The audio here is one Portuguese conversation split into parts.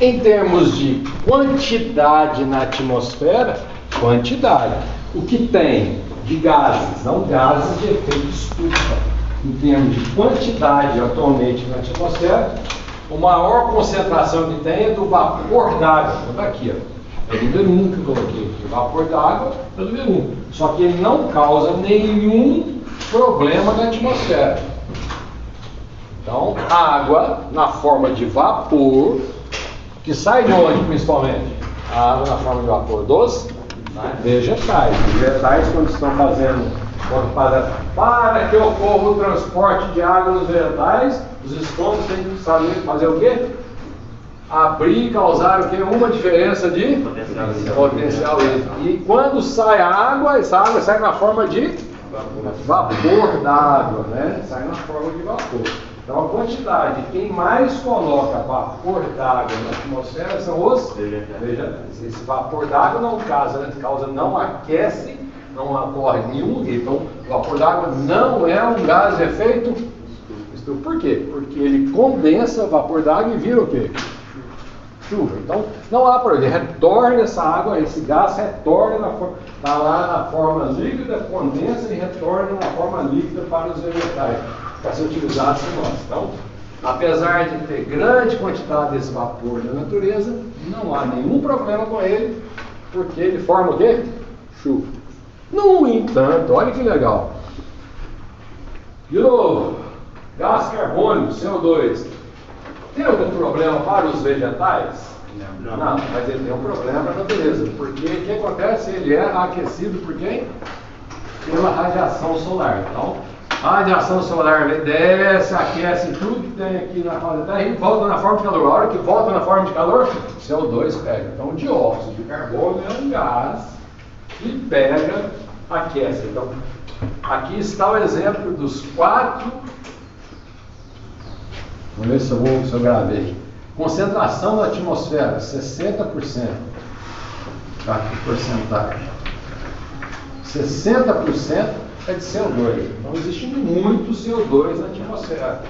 Em termos de quantidade na atmosfera, quantidade. O que tem de gases, não gases de efeito estufa. Em termos de quantidade atualmente na atmosfera, a maior concentração que tem é do vapor d'água. Está aqui, ó. É o número 1 que eu coloquei aqui. O vapor d'água é o número 1. Só que ele não causa nenhum problema na atmosfera. Então, a água na forma de vapor, que sai de onde principalmente? A água na forma de vapor dos vegetais. Os vegetais, quando estão fazendo, para que ocorra o transporte de água nos vegetais, os estômagos têm que saber fazer o quê? Abrir e causar o quê? Uma diferença de potencial elétrico. E quando sai a água, essa água sai na forma de vapor d'água, né? Sai na forma de vapor. Então a quantidade, quem mais coloca vapor d'água na atmosfera são os vegetais. Esse vapor d'água não não aquece, não ocorre nenhum. Então o vapor d'água não é um gás de efeito estufa. Por quê? Porque ele condensa o vapor d'água e vira o quê? Chuva. Então não há problema, ele retorna essa água, esse gás retorna está lá na forma líquida, condensa e retorna na forma líquida para os vegetais, para ser utilizado por nós. Então, apesar de ter grande quantidade desse vapor na natureza, não há nenhum problema com ele, porque ele forma o quê? Chuva. No entanto, olha que legal. De novo, gás carbônico, CO2. Tem algum problema para os vegetais? Não, mas ele tem um problema para a natureza. Porque o que acontece? Ele é aquecido por quem? Pela radiação solar. Então, a radiação solar desce, aquece tudo que tem aqui na face da Terra e volta na forma de calor. A hora que volta na forma de calor, CO2 pega. Então, o dióxido de carbono é um gás que pega, aquece. Então, aqui está o exemplo dos 4. Vamos ver se eu gravei. Concentração na atmosfera, 60%. Tá, que porcentagem? 60% é de CO2. Então existe muito CO2 na atmosfera.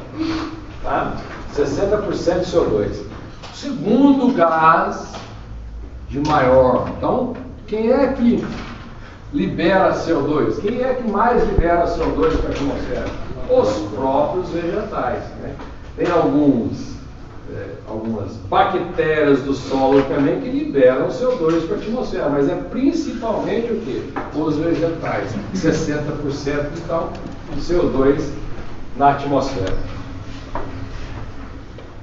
Tá? 60% de CO2. Segundo gás de maior. Então, quem é que libera CO2? Quem é que mais libera CO2 para a atmosfera? Os próprios vegetais. Né? Tem algumas bactérias do solo também que liberam CO2 para a atmosfera, mas é principalmente o quê? Os vegetais. 60% então de CO2 na atmosfera.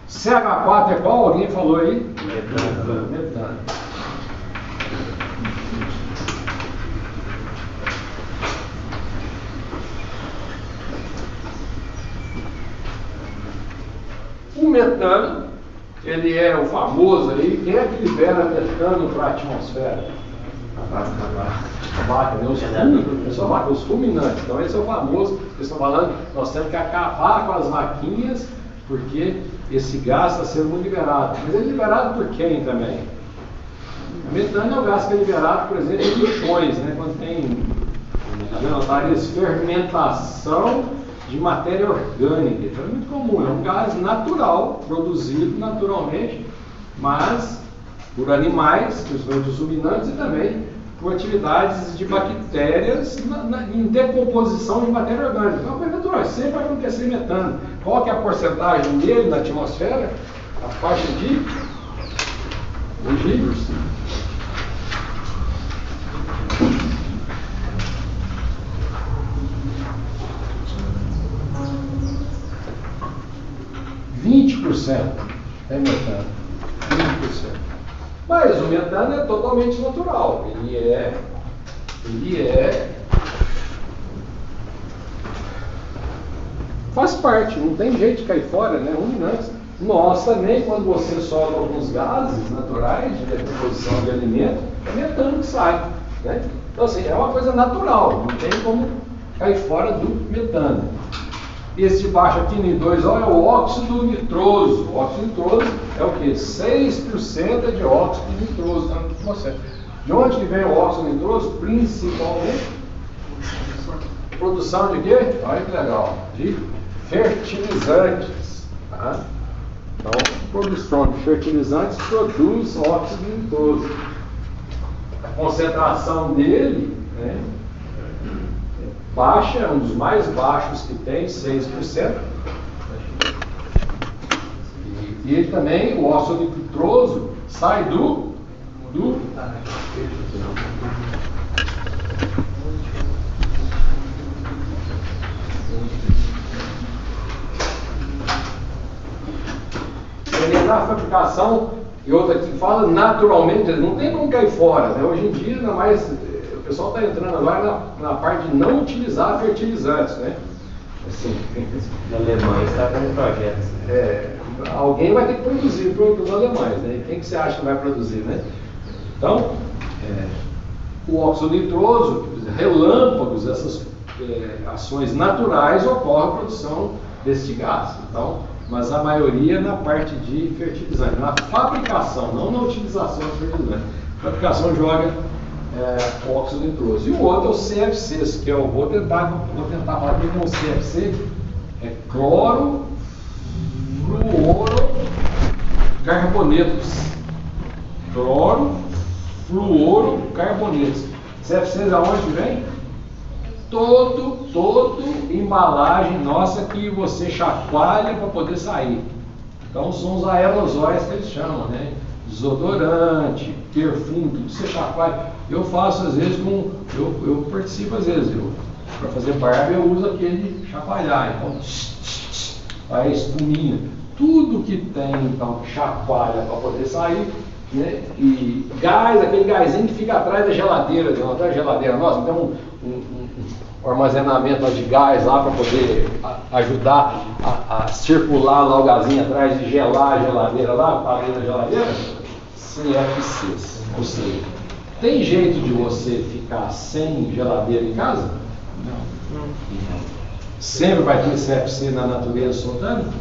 CH4 é qual? Alguém falou aí? Metano. O metano, ele é o famoso aí, quem é que libera metano para a atmosfera? A vaca, né? Os fulminantes. Então esse é o famoso, eles estão falando, nós temos que acabar com as vaquinhas, porque esse gás está sendo muito liberado. Mas é liberado por quem também? O metano é o gás que é liberado, por exemplo, em lixões, né? Quando tem fermentação de matéria orgânica. Então é muito comum, é um gás natural, produzido naturalmente, mas por animais, principalmente os ruminantes, e também por atividades de bactérias em decomposição de matéria orgânica. Então é uma coisa natural, sempre vai acontecer metano. Qual que é a porcentagem dele na atmosfera? A faixa de 20% é metano. 20%. Mas o metano é totalmente natural. Ele é faz parte, não tem jeito de cair fora, né? Ruminantes. Nós também, quando você solta alguns gases naturais de decomposição de alimento, é metano que sai, né? Então assim, é uma coisa natural, não tem como cair fora do metano. Esse de baixo aqui, N2O, é o óxido nitroso. O óxido nitroso é o quê? 6% de óxido nitroso na atmosfera. De onde que vem o óxido nitroso? Principalmente produção de quê? Olha que legal. De fertilizantes. Tá? Então, a produção de fertilizantes produz óxido nitroso. A concentração dele, né, é baixa, é um dos mais baixos que tem, 6%. E ele também, o óxido nitroso, sai do na fabricação, e outra que fala naturalmente, não tem como cair fora, né? Hoje em dia, ainda mais, o pessoal está entrando agora na parte de não utilizar fertilizantes, né? Assim, na Alemanha está com projetos. Alguém vai ter que produzir para os alemães, né? Quem que você acha que vai produzir, né? Então, o óxido nitroso, relâmpagos, essas ações naturais, ocorre a produção desse gás. Então, mas a maioria na parte de fertilizante, na fabricação, não na utilização de fertilizante. A fabricação joga óxido nitroso. E o outro é o CFCs, que eu vou tentar falar aqui com o CFC, é cloro, fluoro, carbonetos. Cloro, fluoro, carbonetos. CFCs aonde que vem? Todo embalagem nossa que você chacoalha para poder sair. Então são os aerosóis que eles chamam, né? Desodorante, perfume, tudo você chacoalha. Eu faço às vezes eu participo às vezes, para fazer barba eu uso aquele chacoalhar, então a espuminha, tudo que tem então chacoalha para poder sair, né? E gás, aquele gásinho que fica atrás da geladeira, atrás da geladeira nossa, então um armazenamento de gás lá para poder ajudar a circular lá o gazinho atrás e gelar a geladeira lá, para dentro da geladeira, CFCs. Ou seja, tem jeito de você ficar sem geladeira em casa? Não. Sempre vai ter CFC na natureza soltando?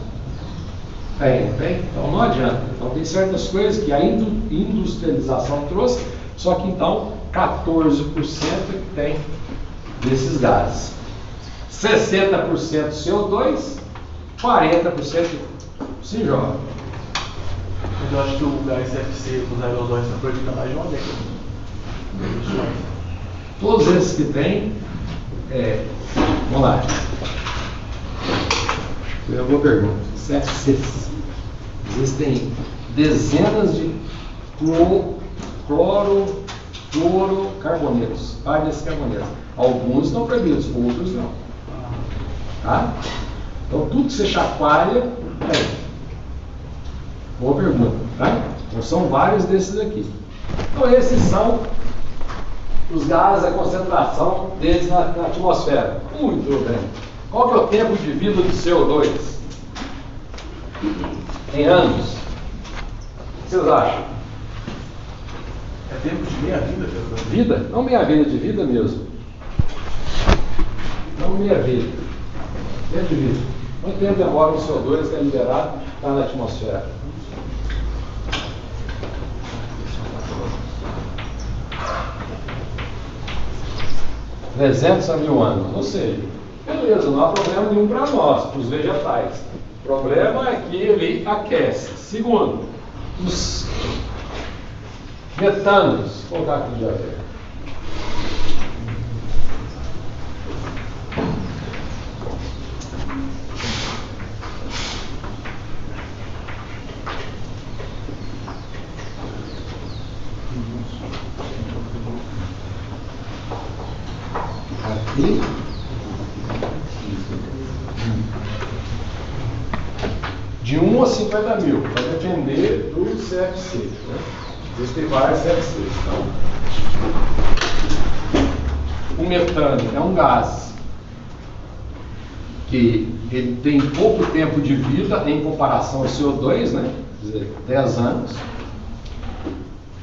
Tem. Então não adianta. Então tem certas coisas que a industrialização trouxe, só que então 14% que tem desses gases. 60% CO2, 40% se joga. Mas eu acho que o gás CFC com os aerosóis está projetando mais de uma década. Todos esses que tem, vamos lá. Eu vou perguntar. CFCs. Existem dezenas de clorocarbonetos, vários carbonetos. Alguns estão proibidos, outros não. Tá? Então tudo que você chacoalha, boa pergunta, tá? Então são vários desses aqui. Então esses são os gases, a concentração deles na atmosfera. Muito bem. Qual que é o tempo de vida do CO2? Em anos? O que vocês acham? É tempo de meia vida, pessoal. Vida? Não meia vida, de vida mesmo. Não meia vida. Tempo de vida. Quanto tempo demora o CO2 que é liberado está na atmosfera? $300 a 1.000 anos. Ou seja, beleza, não há problema nenhum para nós, para os vegetais. O problema é que ele aquece. Segundo, os metanos. Vou colocar aqui já ver. Aqui. De 1 a 50 mil, vai depender do CFC. Né? Existem vários CFCs. Então, o metano é um gás que ele tem pouco tempo de vida em comparação ao CO2, né? Quer dizer, 10 anos.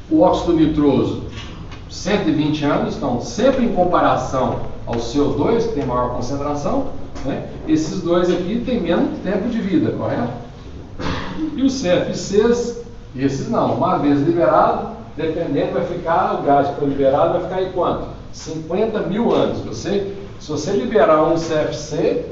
O óxido nitroso, 120 anos, então sempre em comparação ao CO2, que tem maior concentração, né? Esses dois aqui têm menos tempo de vida, correto? E os CFCs, esses não, uma vez liberado, dependendo, vai ficar, o gás que foi liberado vai ficar em quanto? 50 mil anos. Se você liberar um CFC,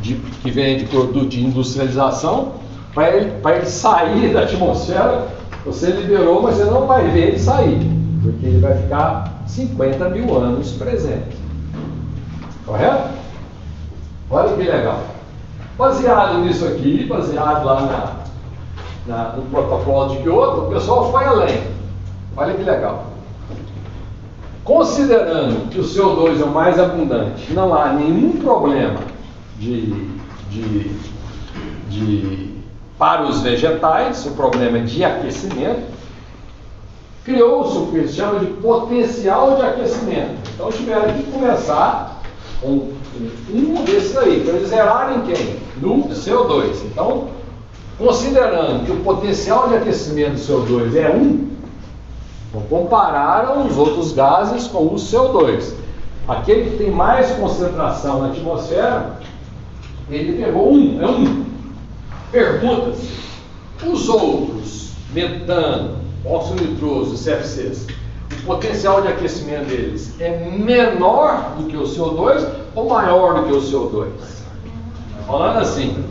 que vem de produto de industrialização, para ele sair da atmosfera, você liberou, mas você não vai ver ele sair, porque ele vai ficar 50 mil anos presente. Correto? Olha que legal. Baseado nisso aqui, baseado lá no protocolo de Kyoto, o pessoal foi além. Olha que legal. Considerando que o CO2 é o mais abundante, não há nenhum problema para os vegetais, o problema é de aquecimento, criou-se o que eles chamam de potencial de aquecimento. Então tiveram que começar com um desses aí, para eles zerarem quem? No CO2. Então, considerando que o potencial de aquecimento do CO2 é 1, então compararam os outros gases com o CO2. Aquele que tem mais concentração na atmosfera, ele pegou 1, é 1. Pergunta-se, os outros, metano, óxido nitroso e CFCs, o potencial de aquecimento deles é menor do que o CO2 ou maior do que o CO2? Falando assim,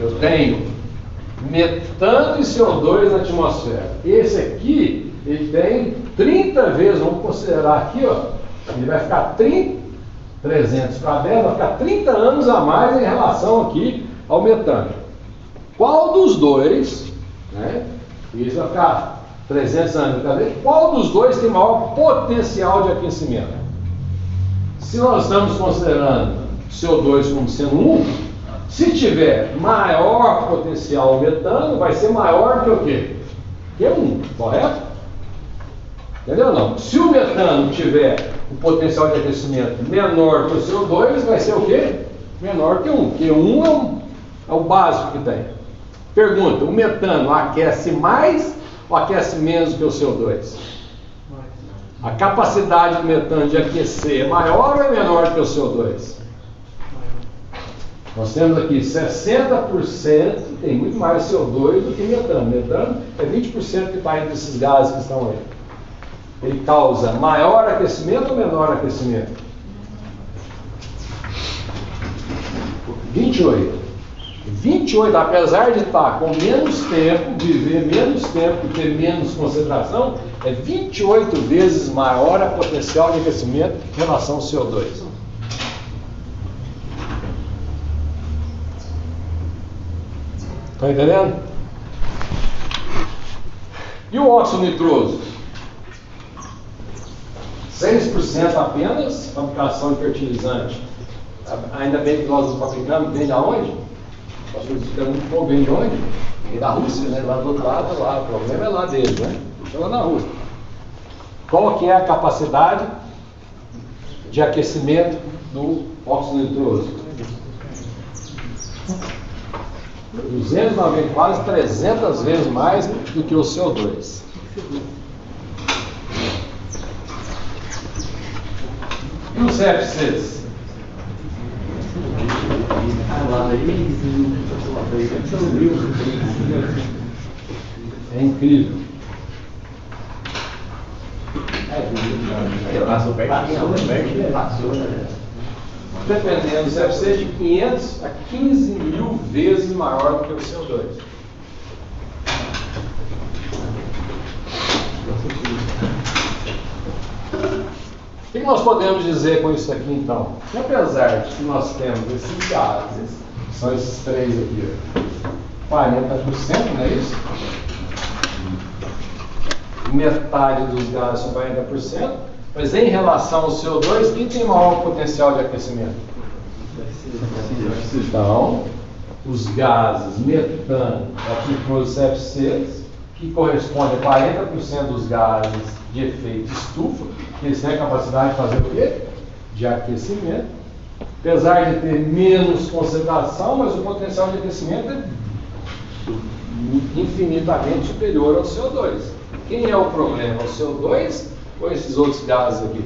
eu tenho metano e CO2 na atmosfera. Esse aqui, ele tem 30 vezes, vamos considerar aqui, ó, ele vai ficar 300 para 10, vai ficar 30 anos a mais em relação aqui ao metano. Qual dos dois, né? Isso vai ficar 300 anos, qual dos dois tem maior potencial de aquecimento? Se nós estamos considerando CO2 como sendo 1, se tiver maior potencial metano, vai ser maior que o quê? Que 1, correto? Entendeu ou não? Se o metano tiver o potencial de aquecimento menor que o CO2, vai ser o quê? Menor que 1, porque 1 é o básico que tem. Pergunta, o metano aquece mais ou aquece menos que o CO2? A capacidade do metano de aquecer é maior ou é menor que o CO2? Nós temos aqui 60%, tem muito mais CO2 do que metano. Metano é 20% que está entre esses gases que estão aí. Ele causa maior aquecimento ou menor aquecimento? 28, apesar de estar com menos tempo, viver menos tempo e ter menos concentração, é 28 vezes maior a potencial de aquecimento em relação ao CO2. Está entendendo? E o óxido nitroso? 6% apenas, fabricação de fertilizante. Ainda bem que nós fabricamos, vem de onde? Nós fabricamos muito pouco, vem de onde? Vem da Rússia, né? Lá do outro lado, lá. O problema é lá deles, né? Então lá na Rússia. Qual que é a capacidade de aquecimento do óxido nitroso? 290, quase 300 vezes mais do que o CO2. E os CFCs? É incrível. Dependendo do CFC, de 500 a 15 mil vezes maior do que o CO2. O que nós podemos dizer com isso aqui, então? Que apesar de que nós temos esses gases, que são esses três aqui, 40%, não é isso? Metade dos gases são 40%, mas em relação ao CO2, quem tem maior potencial de aquecimento? Então, os gases metano, óxido CFCs, que corresponde a 40% dos gases de efeito estufa, que eles têm a capacidade de fazer o quê? De aquecimento. Apesar de ter menos concentração, mas o potencial de aquecimento é infinitamente superior ao CO2. Quem é o problema? O CO2 ou esses outros gases aqui?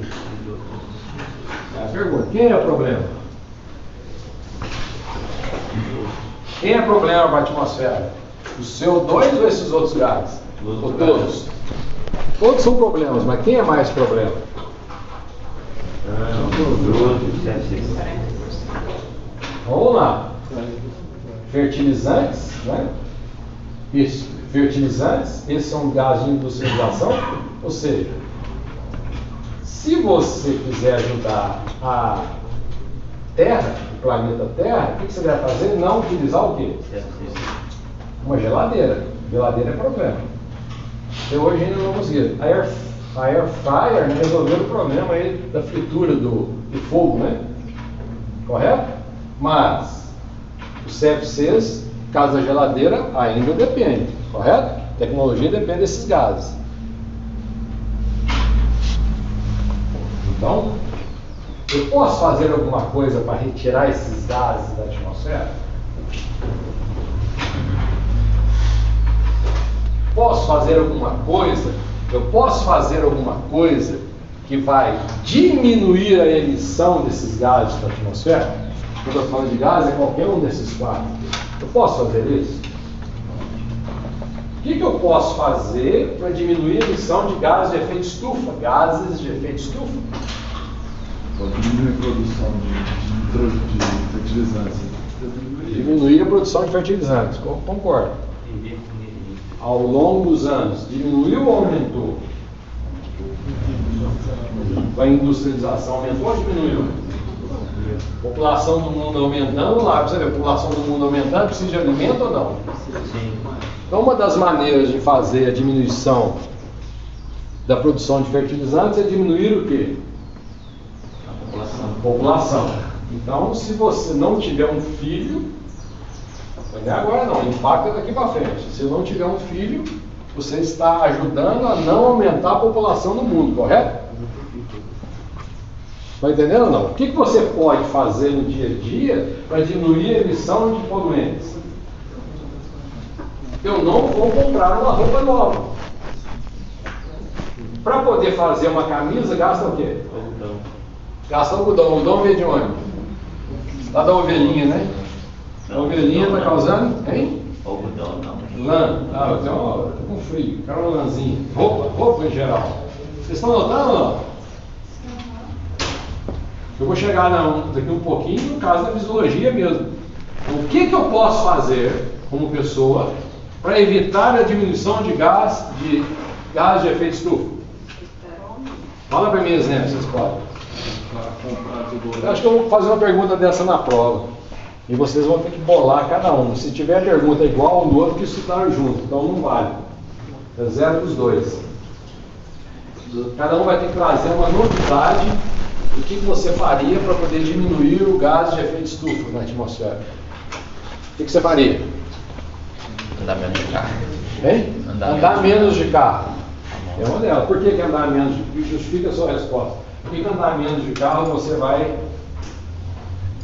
É a pergunta. Quem é o problema? Quem é o problema para a atmosfera? O CO2 ou esses outros gases? Ou todos? Todos são problemas, mas quem é mais problema? Vamos lá. Fertilizantes, né? Isso, fertilizantes, esses são gases de industrialização, ou seja, se você quiser ajudar a Terra, o planeta Terra, o que você vai fazer? Não utilizar o quê? Uma geladeira. Geladeira é problema. Até hoje ainda não conseguiram. A Air Fryer, né, resolveu o problema aí da fritura do fogo, né? Correto? Mas os CFCs, caso da geladeira, ainda depende, correto? A tecnologia depende desses gases. Então, eu posso fazer alguma coisa para retirar esses gases da atmosfera? Posso fazer alguma coisa? Eu posso fazer alguma coisa que vai diminuir a emissão desses gases da atmosfera? Quando eu falo de gás, é qualquer um desses quatro. Eu posso fazer isso? O que eu posso fazer para diminuir a emissão de gases de efeito estufa? Gases de efeito estufa. Pode diminuir a produção de fertilizantes. Diminuir a produção de fertilizantes, concordo. Ao longo dos anos, diminuiu ou aumentou? A industrialização aumentou ou diminuiu? População do mundo aumentando, lá, você vê, a população do mundo aumentando, precisa de alimento ou não? Sim. Então, uma das maneiras de fazer a diminuição da produção de fertilizantes é diminuir o quê? A população. Então, se você não tiver um filho, não é agora não, impacta daqui para frente. Se não tiver um filho, você está ajudando a não aumentar a população no mundo, correto? Está entendendo ou não? O que você pode fazer no dia a dia para diminuir a emissão de poluentes? Eu não vou comprar uma roupa nova. Para poder fazer uma camisa, gasta o quê? Algodão. Gasta algodão. Algodão veio de onde? Lá da ovelhinha, né? A ovelhinha está causando, hein? Algodão não. Lã. Ah, eu tô com frio. Quero uma lãzinha. Roupa em geral. Vocês estão notando ou não? Eu vou chegar daqui um pouquinho no caso da fisiologia mesmo. O que eu posso fazer como pessoa para evitar a diminuição de gás de efeito estufa? Fala para mim exemplo, vocês podem. Eu acho que eu vou fazer uma pergunta dessa na prova. E vocês vão ter que bolar cada um. Se tiver pergunta igual um do outro, que estudaram junto. Então não vale. É zero dos dois. Cada um vai ter que trazer uma novidade do que você faria para poder diminuir o gás de efeito estufa na atmosfera. O que você faria? Andar menos de carro. Hein? Andar menos de carro. É uma delas. Por que andar menos de carro? Justifica a sua resposta. Por que andar menos de carro você vai...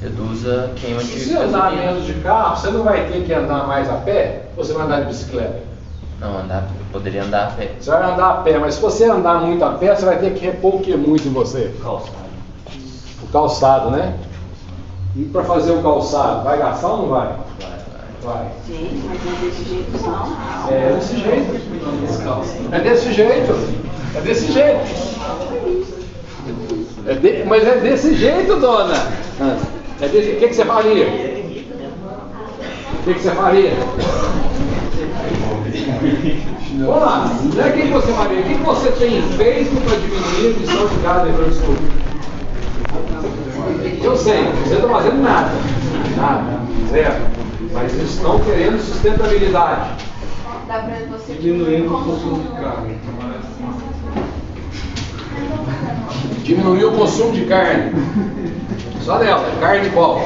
Reduz a queima de Se andar menos de carro, você não vai ter que andar mais a pé? Ou você vai andar de bicicleta? Não, poderia andar a pé. Você vai andar a pé, mas se você andar muito a pé, você vai ter que repor o que muito em você? Calçado. O calçado, né? E para fazer o calçado, vai gastar ou não vai? Vai. Gente, mas não é desse jeito não. É desse jeito. É desse jeito. É desse jeito. Mas é desse jeito, dona. O que você faria? O que você faria? Vamos lá. Não é o que você faria. O que você tem feito para diminuir a emissão de gás de efeito estufa? Eu sei, você não está fazendo nada. Nada. Zero. Mas eles estão querendo sustentabilidade. Dá pra você Diminuindo o consumo de carne. Diminuir o consumo de carne. Só dela, carne qual?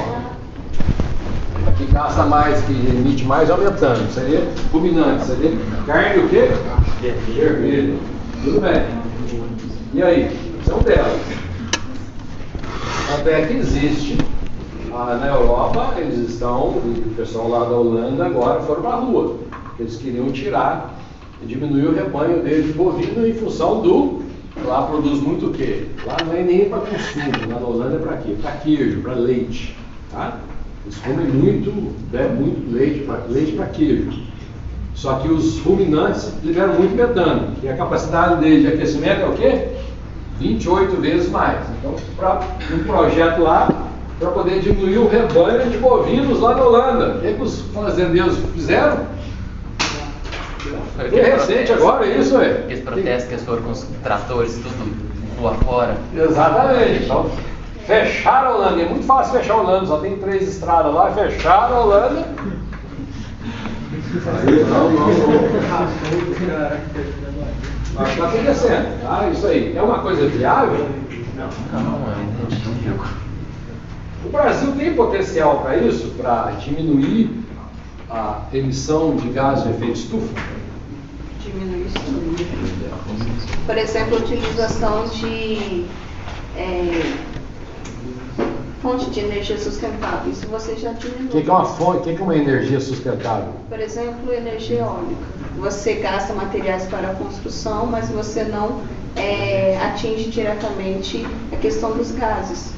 A que gasta mais, que emite mais, aumentando. Seria ruminante. Seria carne o quê? Vermelho. Tudo bem. E aí? São delas. Até que existe. Na Europa, eles estão, o pessoal lá da Holanda agora foram para a rua. Eles queriam tirar e diminuir o rebanho deles de bovino em função do... Lá produz muito o quê? Lá não é nem para consumo, lá na Holanda é para quê? Para queijo, para leite. Tá? Eles comem muito, bebem muito leite para queijo. Só que os ruminantes liberam muito metano. E a capacidade deles de aquecimento é o quê? 28 vezes mais. Então, para um projeto lá, para poder diminuir o rebanho de bovinos lá na Holanda. O que os fazendeiros fizeram? É recente agora isso, é? Aqueles protestos que eles foram com os tratores, tudo rua fora. Exatamente. Então, fecharam a Holanda. É muito fácil fechar a Holanda, só tem 3 estradas lá, fecharam a Holanda. Mas está acontecendo, tá? Isso aí. É uma coisa viável? Não, eu entendi. O Brasil tem potencial para isso, para diminuir a emissão de gases de efeito estufa? Diminuir isso. Por exemplo, a utilização de fonte de energia sustentável. Isso você já O diminui. que é uma fonte? O que é uma energia sustentável? Por exemplo, energia eólica. Você gasta materiais para a construção, mas você não atinge diretamente a questão dos gases.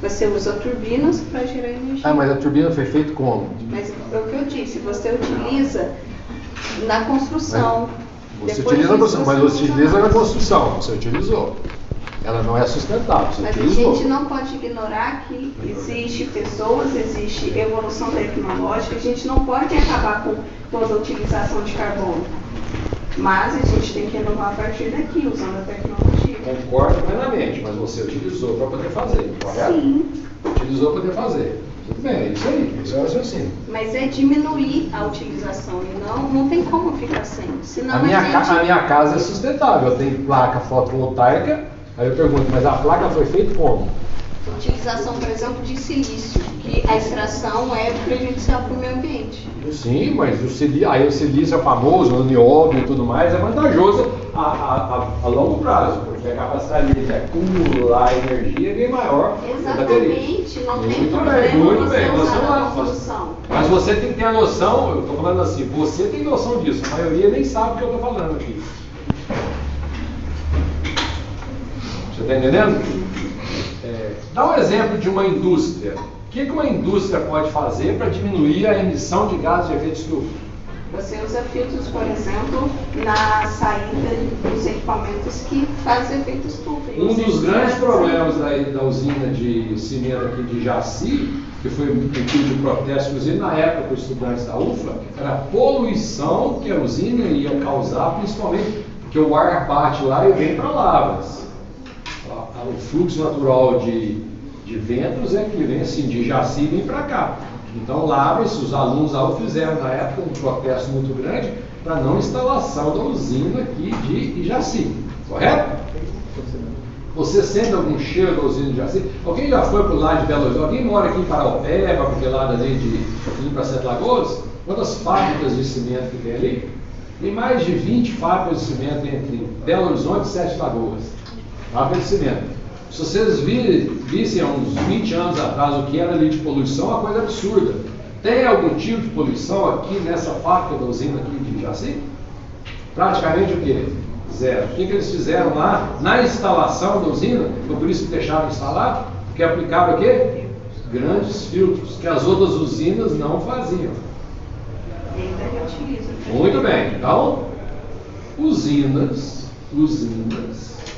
Você usa turbinas para gerar energia. Ah, mas a turbina foi feita como? Mas é o que eu disse, você utiliza na construção. Você Depois utiliza, disso, mas não você usa utiliza na mais. construção, você utilizou. Ela não é sustentável, você Mas a utilizou. gente não pode ignorar que existe pessoas, existe evolução tecnológica, a gente não pode acabar com toda a utilização de carbono. Mas a gente tem que inovar a partir daqui, usando a tecnologia. Concordo plenamente, mas você utilizou para poder fazer, correto? Sim, Utilizou para poder fazer. Tudo bem, é isso aí, isso é o raciocínio. mas é diminuir a utilização e não tem como ficar sem. Senão A minha gente... casa é sustentável, eu tenho placa fotovoltaica, aí eu pergunto, mas a placa foi feita como? Utilização, por exemplo, de silício, que a extração é prejudicial para o meio ambiente. Sim, mas o silício é famoso, o nióbio e tudo mais, é vantajoso a longo prazo, porque a capacidade de acumular energia é bem maior que a bateria. Exatamente, não tem Muito problema bem, muito você bem. usar na Mas construção. você tem que ter a noção, eu estou falando assim, você tem noção disso, a maioria nem sabe o que eu estou falando aqui. Você está entendendo? Dá um exemplo de uma indústria. O que uma indústria pode fazer para diminuir a emissão de gases de efeito estufa? Você usa filtros, por exemplo, na saída dos equipamentos que fazem efeito estufa. E Um você dos grandes tira- problemas da usina de cimento aqui de Jaci, que foi motivo de protesto, inclusive na época para os estudantes da UFLA, era a poluição que a usina ia causar, principalmente porque o ar bate lá e vem para Lavras. O fluxo natural de ventos é que vem assim, de Jaci e vem para cá. Então Lavras, os alunos da UFLA fizeram na época um protesto muito grande para não instalação da usina aqui de Jaci, correto? Você sente algum cheiro da usina de Jaci? Alguém já foi para o lado de Belo Horizonte? Alguém mora aqui em Paraupeba, para aquele lado ali de ir para Sete Lagoas? Quantas fábricas de cimento que tem ali? Tem mais de 20 fábricas de cimento entre Belo Horizonte e Sete Lagoas. Fábrica de cimento. Se vocês vissem há uns 20 anos atrás o que era ali de poluição, é uma coisa absurda. Tem algum tipo de poluição aqui nessa fábrica da usina aqui de Jaci? Praticamente o quê? Zero. O que eles fizeram lá na instalação da usina? Foi por isso que deixaram instalado? Porque aplicaram o quê? Grandes filtros, que as outras usinas não faziam. E ainda reutiliza. Muito bem. Então, usinas,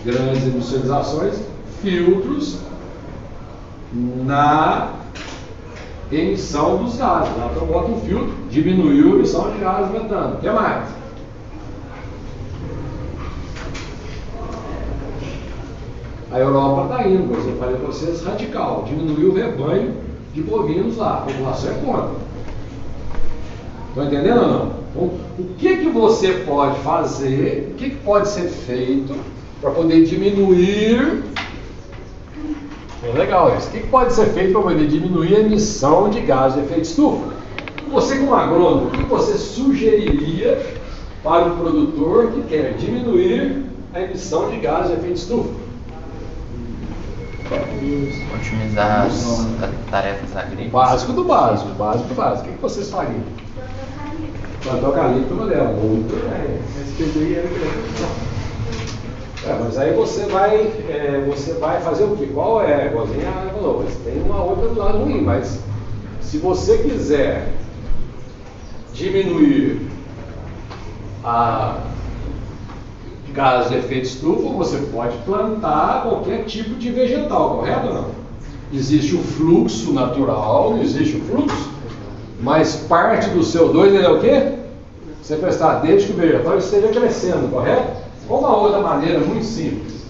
grandes industrializações, filtros na emissão dos gases. Lá eu boto um filtro, diminuiu a emissão de gases metano. O que mais? A Europa está indo, como eu falei para vocês, radical. Diminuiu o rebanho de bovinos lá. A população é contra. Estão entendendo ou não? Então, o que você pode fazer, o que pode ser feito para poder diminuir... É legal isso. O que pode ser feito para poder diminuir a emissão de gases de efeito estufa? Você, como agrônomo, o que você sugeriria para o produtor que quer diminuir a emissão de gases de efeito estufa? Otimizar as tarefas agrícolas. Básico do básico, básico do básico. O que vocês fariam? Plantar eucalipto no dela. Muito bem. SPDI era grande. Mas aí você vai fazer o quê? Qual é? Igualzinho a Ana falou, mas tem uma outra do lado ruim, mas se você quiser diminuir a gás de efeito estufa, você pode plantar qualquer tipo de vegetal, correto ou não? existe o fluxo natural, não existe o fluxo, mas parte do CO2 ele é o quê? Sequestrado, desde que o vegetal esteja crescendo, correto? Ou uma outra maneira muito simples.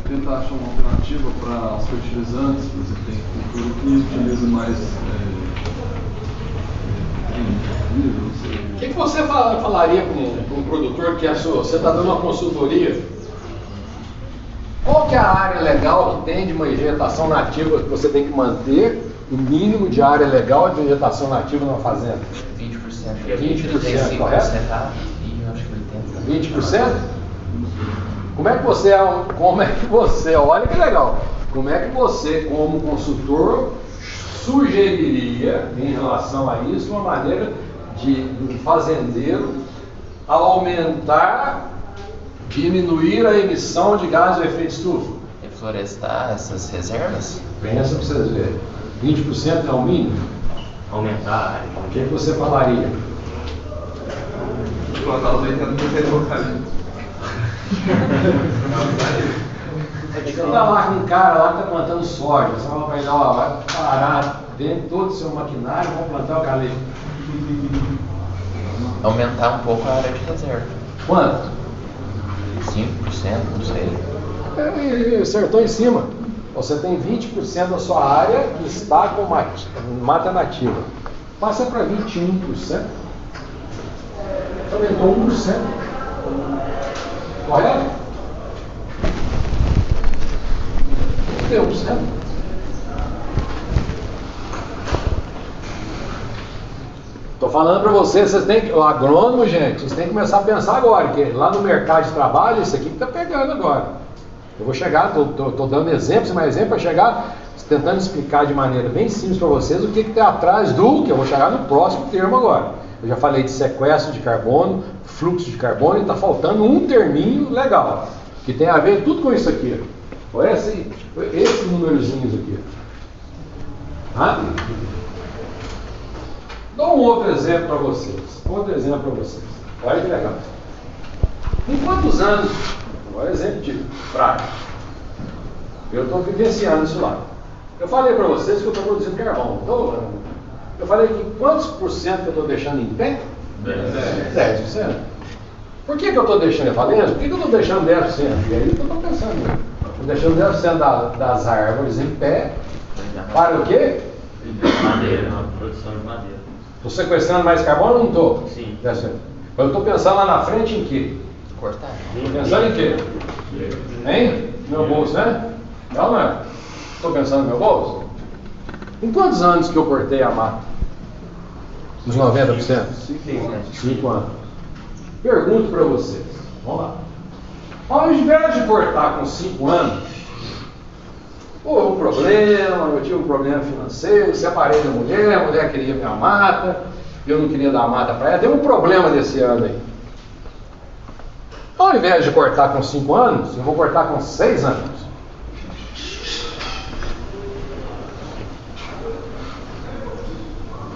Tentar achar uma alternativa para os fertilizantes, por exemplo, tem cultura que utiliza mais O que você falaria para um produtor que você está dando uma consultoria? Qual que é a área legal que tem de uma vegetação nativa que você tem que manter o mínimo de área legal de vegetação nativa numa fazenda? 20%. 20%, correto? E acho que 80%. 20%? Como é que você, olha que legal, como é que você, como consultor, sugeriria em relação a isso uma maneira de um fazendeiro aumentar, diminuir a emissão de gás de efeito estufa? Reflorestar essas reservas? Pensa para vocês verem. 20% é o mínimo? Aumentar a área. O que você falaria? Plantar os 80 no eucalipto. Você está lá com um cara lá que está plantando soja, você vai lá, vai parar dentro de todo o seu maquinário e vai plantar o eucalipto. Aumentar um pouco a área de reserva. Quanto? 5%, não sei. Acertou em cima. Você tem 20% da sua área que está com mata nativa. Passa para 21%. Aumentou 1%. Correto? Deu 1%. Estou falando para vocês têm que, o agrônomo, gente, vocês têm que começar a pensar agora, que lá no mercado de trabalho, isso aqui que está pegando agora. Eu vou chegar, estou dando exemplos, mas exemplo para chegar, tentando explicar de maneira bem simples para vocês o que tem atrás do, que eu vou chegar no próximo termo agora. Eu já falei de sequestro de carbono, fluxo de carbono, e está faltando um terminho legal, que tem a ver tudo com isso aqui. Olha esses númerozinhos aqui. Tá? Dou um outro exemplo para vocês. Olha que legal. Em quantos anos, agora exemplo de prática, eu estou vivenciando isso lá. Eu falei para vocês que eu estou produzindo carvão. Eu falei que quantos por cento que eu estou deixando em pé? 10%. Por que eu estou deixando? Eu falei, por que eu estou deixando 10%? E aí eu estou pensando, estou deixando 10% das árvores em pé. Para o quê? Madeira, produção de madeira. Estou sequestrando mais carbono ou não estou? Sim. Eu estou pensando lá na frente em quê? Cortar. Estou pensando em quê? Hein? Meu bolso, né? Não, não é? Estou pensando no meu bolso? Em quantos anos que eu cortei a mata? Nos 90%? 5 anos. Pergunto para vocês. Vamos lá. Ao invés de cortar com 5 anos, houve um problema, eu tive um problema financeiro, separei da mulher, a mulher queria minha mata, eu não queria dar a mata para ela, deu um problema desse ano aí. Ao invés de cortar com 5 anos, eu vou cortar com 6 anos.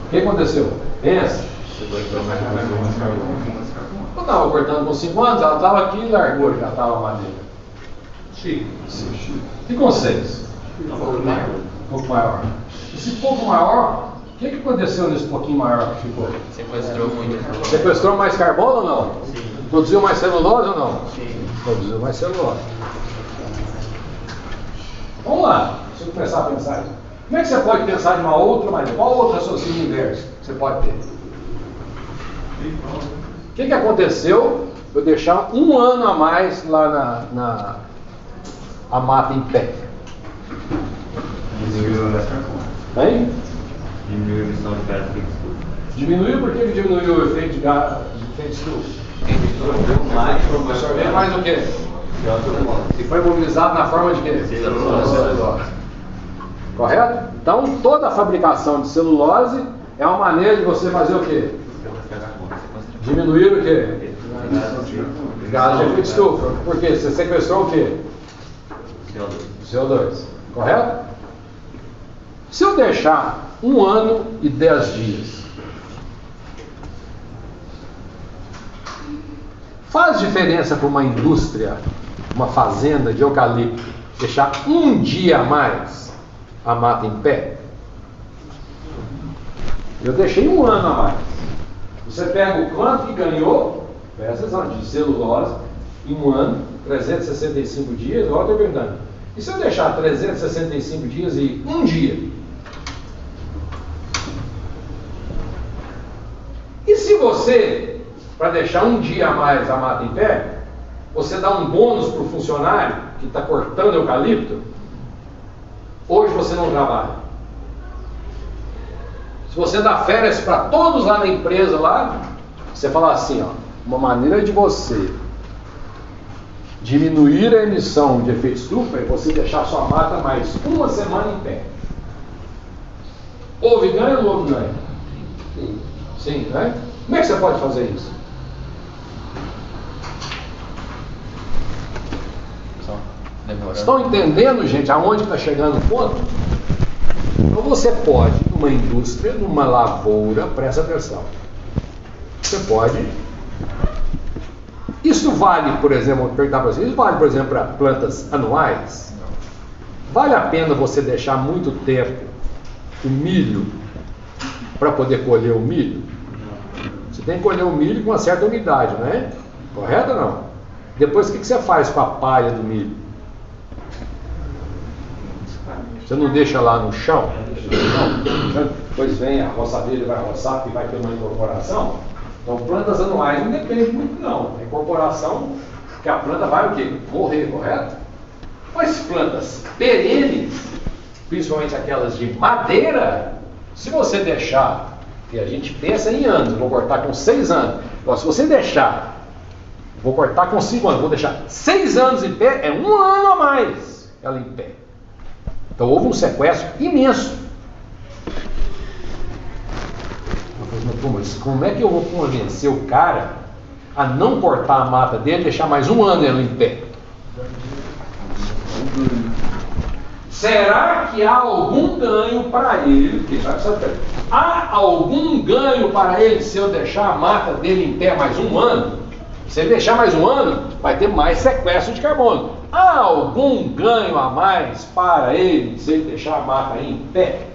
O que aconteceu? Pensa. Eu estava cortando com 5 anos, ela estava aqui e largou, já estava a madeira. Chico. E com 6? Um pouco maior. Esse pouco maior, o que aconteceu nesse pouquinho maior que ficou? Sequestrou muito. Sequestrou mais carbono ou não? Sim. Produziu mais celulose ou não? Sim. Produziu mais celulose. Vamos lá, deixa eu começar a pensar aqui. Como é que você pode pensar de uma outra maneira? Qual outro raciocínio inverso que você pode ter? O que aconteceu? Eu deixar um ano a mais lá a mata em pé. Diminuiu a carbono. Hein? Diminuiu a emissão de gás de efeito estufa. Diminuiu? Por que diminuiu o efeito de efeito estufa? Absorveu mais o quê? E foi mobilizado na forma de quê? Celulose. Correto? Então, toda a fabricação de celulose é uma maneira de você fazer o quê? Diminuir o quê? Gás de efeito estufa. Por quê? Você sequestrou o quê? CO2. Correto? Se eu deixar 1 ano e 10 dias, faz diferença para uma indústria uma fazenda de eucalipto, deixar um dia a mais a mata em pé? Eu deixei um ano a mais. Você pega o quanto que ganhou, presta atenção, de celulose, em um ano, 365 dias, olha, eu estou perguntando. E se eu deixar 365 dias e um dia? E se você, para deixar um dia a mais a mata em pé, você dá um bônus para o funcionário que está cortando eucalipto, hoje você não trabalha. Se você dá férias para todos lá na empresa, lá, você fala assim, ó, uma maneira de você diminuir a emissão de efeito estufa é você deixar sua mata mais uma semana em pé. Houve ganho ou houve ganho? Sim, né? Como é que você pode fazer isso? Estão entendendo, gente, aonde está chegando o ponto? Então você pode, numa indústria, numa lavoura, presta atenção. Você pode. Isso vale, por exemplo, vou perguntar para vocês, isso vale, por exemplo, para plantas anuais? Vale a pena você deixar muito tempo o milho para poder colher o milho? Você tem que colher o milho com uma certa umidade, não é? Correto ou não? Depois o que você faz com a palha do milho? Você não deixa lá no chão? Não. Depois vem a roçadeira e vai roçar, porque vai ter uma incorporação. Então plantas anuais não depende muito não. A incorporação, que a planta vai o quê? Morrer, correto? Mas plantas perenes, principalmente aquelas de madeira, se você deixar, que a gente pensa em anos, vou cortar com 6 anos. Então, se você deixar, vou cortar com 5 anos, vou deixar 6 anos em pé, é um ano a mais ela em pé. Então houve um sequestro imenso. Mas como é que eu vou convencer o cara a não cortar a mata dele e deixar mais um ano ela em pé? Será que há algum ganho para ele? Há algum ganho para ele se eu deixar a mata dele em pé mais um ano? Se ele deixar mais um ano, vai ter mais sequestro de carbono. Há algum ganho a mais para ele se ele deixar a mata aí em pé?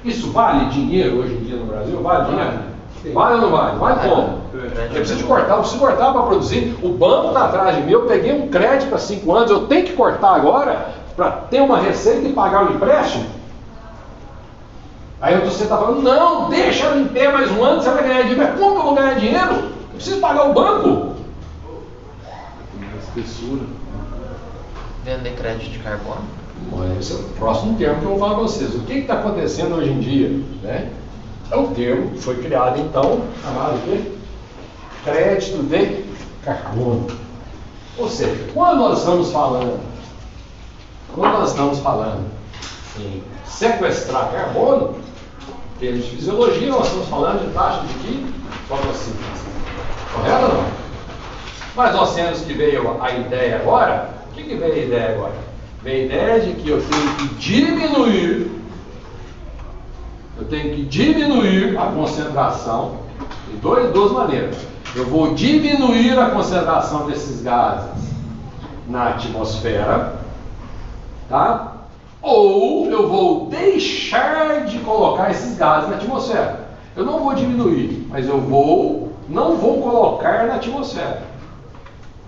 Isso vale dinheiro hoje em dia no Brasil? Vale dinheiro? Vale ou não vale? Vale como? Eu preciso cortar para produzir. O banco está atrás de mim, eu peguei um crédito para 5 anos, eu tenho que cortar agora para ter uma receita e pagar o empréstimo? Aí você está falando, não, deixa ela em pé mais um ano, você vai ganhar dinheiro. Mas como eu vou ganhar dinheiro? Eu preciso pagar o banco. Espessura. Vender crédito de carbono? Olha, esse é o próximo termo que eu vou falar para vocês. O que está acontecendo hoje em dia? Né? É um termo que foi criado, então, chamado de crédito de carbono. Ou seja, quando nós estamos falando em sequestrar carbono, em termos de fisiologia, nós estamos falando de taxa de que? Fotossíntese. Correto ou não? Mas nós temos que veio a ideia agora. O que veio a ideia agora? Veio a ideia de que eu tenho que diminuir a concentração de duas maneiras. Eu vou diminuir a concentração desses gases na atmosfera, tá? Ou eu vou deixar de colocar esses gases na atmosfera. Eu não vou diminuir, mas eu não vou colocar na atmosfera.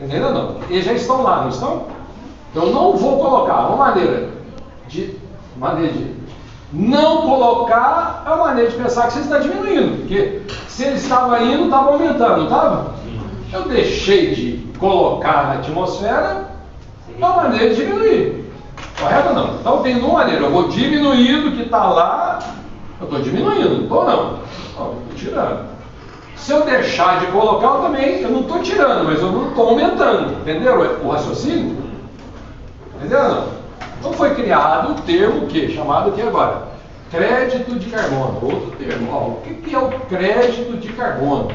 Entendeu ou não? Eles já estão lá, não estão? Então eu não vou colocar. Uma maneira de não colocar é uma maneira de pensar que você está diminuindo. Porque se ele estava indo, estava aumentando, não estava? Eu deixei de colocar na atmosfera, é uma maneira de diminuir. Correto ou não? Então tem uma maneira, eu vou diminuindo o que está lá, eu estou diminuindo, não estou não. Estou tirando. Se eu deixar de colocar, eu não estou tirando, mas eu não estou aumentando. Entenderam o raciocínio? Entenderam ou não? Então foi criado o termo chamado aqui agora? Crédito de carbono. Outro termo. Ó, o que é o crédito de carbono?